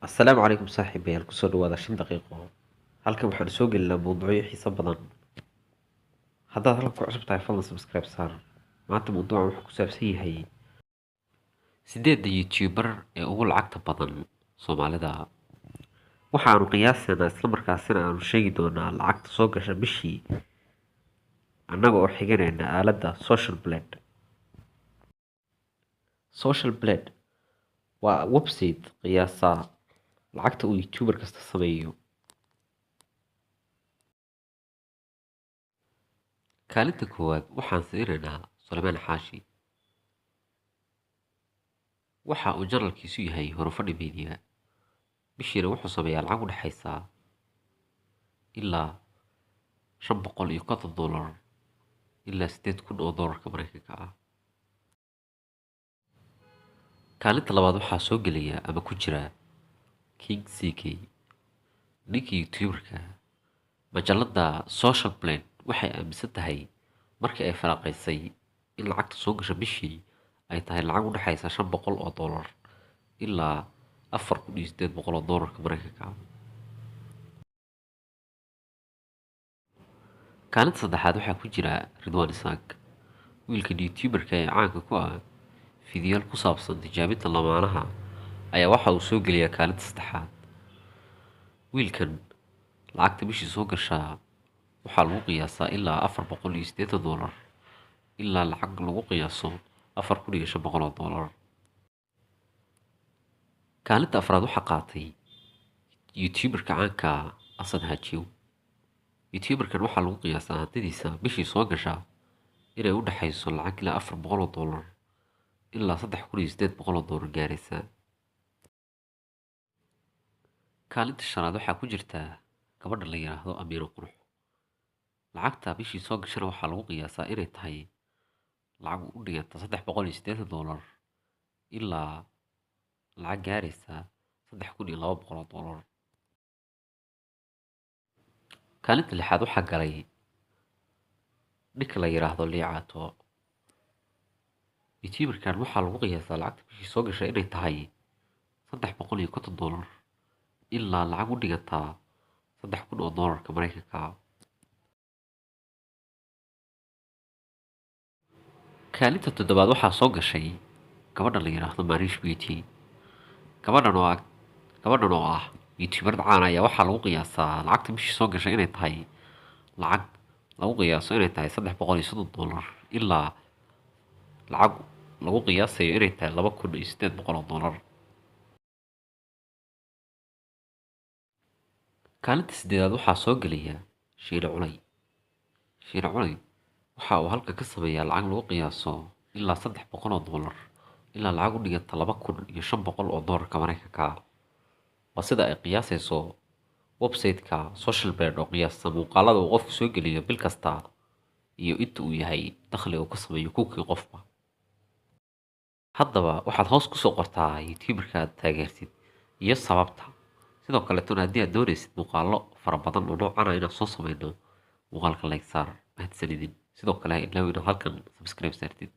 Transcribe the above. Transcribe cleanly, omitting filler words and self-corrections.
السلام عليكم saaxiibayaal kusoo dhawaada 5 daqiiqo halkan waxaan soo gelinaa mowduucyo xiiso badan haddaad halkan ku cusub tahay fadlan subscribe saar maanta mowduucan wuxuu ku saabsan yahay sideedda youtuber ee ugu lacagta badan soomaalida waxaanu qiyaasaynaa isla markaasina aanu sheegi doonaa lacagta soo gasha bishii annaga oo xiganayna aaladda social blade waa website qiyaasa lacagta uu youtuber kasta sameeyo kaalinta koowaad waxaan siinaynaa Suleymaan Xaashi waxa uu janalkiisu yahay Horufadhi Media bishiina wuxuu sameeyaa lacag u dhaxaysa ilaa $550 ilaa $8,000 Mareykanka ah kaalinta labaad waxaa soo gelaya ama ku jira King CK ninkii youtuberka majalada Social Blade waxay aaminsan tahay markii ay faraqaysay in lacagta soo gasha bishii ay tahay lacag u dhaxaysa $500 ilaa $4,800 Mareykanka ah kaalinta saddexaad waxaa ku jira Ridwan Isaaq wiilkan youtuberka ee caanka ku ah fiidiyool ku saabsan tijaabinta lamaanaha ayaa waxa uu soo geliyaa kaalinta saddexaad wiilkan lacagta bishii soo gashaa waxaa lagu qiyaasaa ilaa $480 ilaa lacag lagu qiyaaso $4,500 kaalinta afraad waxaa qaatay youtuberka caanka Asad Hajiw youtuberkan waxaa lagu qiyaasaa hantidiisa bishii soo gashaa inay u dhaxayso lacag ilaa $400 ilaa $3,800 gaaraysa kaalinta shanaad waxaa ku jirta gabadha la yiraahdo Amiiro Qurux lacagta bishii soo gashana waxaa lagu qiyaasaa inay tahay lacag u dhiganta $380 ilaa lacag gaaraysa $3,200 kaalinta lixaad waxaa galay ninka la yiraahdo Liicaato youtuberkan waxaa lagu qiyaasaa lacagta bishii soo gasha inay tahay $350 ilaa lacag u dhiganta $3,000 Mareykanka kaalinta toddobaad waxaa soo gashay gabadha la yiraahdo Marish Beauty gabadhan oo ah youtuber caan ah ayaa waxaa lagu qiyaasaa lacagta bishii soo gashay inay tahay lacag lagu qiyaaso inay tahay $330 ilaa lacag lagu qiyaasayo inay tahay $2,800 kaalinta sideedaad waxaa soo gelaya Shiile Culay waxa uu halka ka sameeyaa lacag lagu qiyaaso ilaa $300 ilaa lacag u dhiganta $2,500 Mareykanka ah waa sida ay qiyaasayso website-ka Social Blade oo qiyaasta muuqaalada uu qofku soo geliyo bil kasta iyo inta uu yahay dakhliga uu ka sameeyo kunkii qofba haddaba waxaad hoos kusoo qortaa youtuberka aad taageertid iyo sababta sidoo kaleetona haddii aad doonaysid muuqaalo fara badan oo noocan ah inaan soo sameyno muuqaalka like saar mahadsanidin sidoo kale ha ilaawin inaad halkan subscribe saartid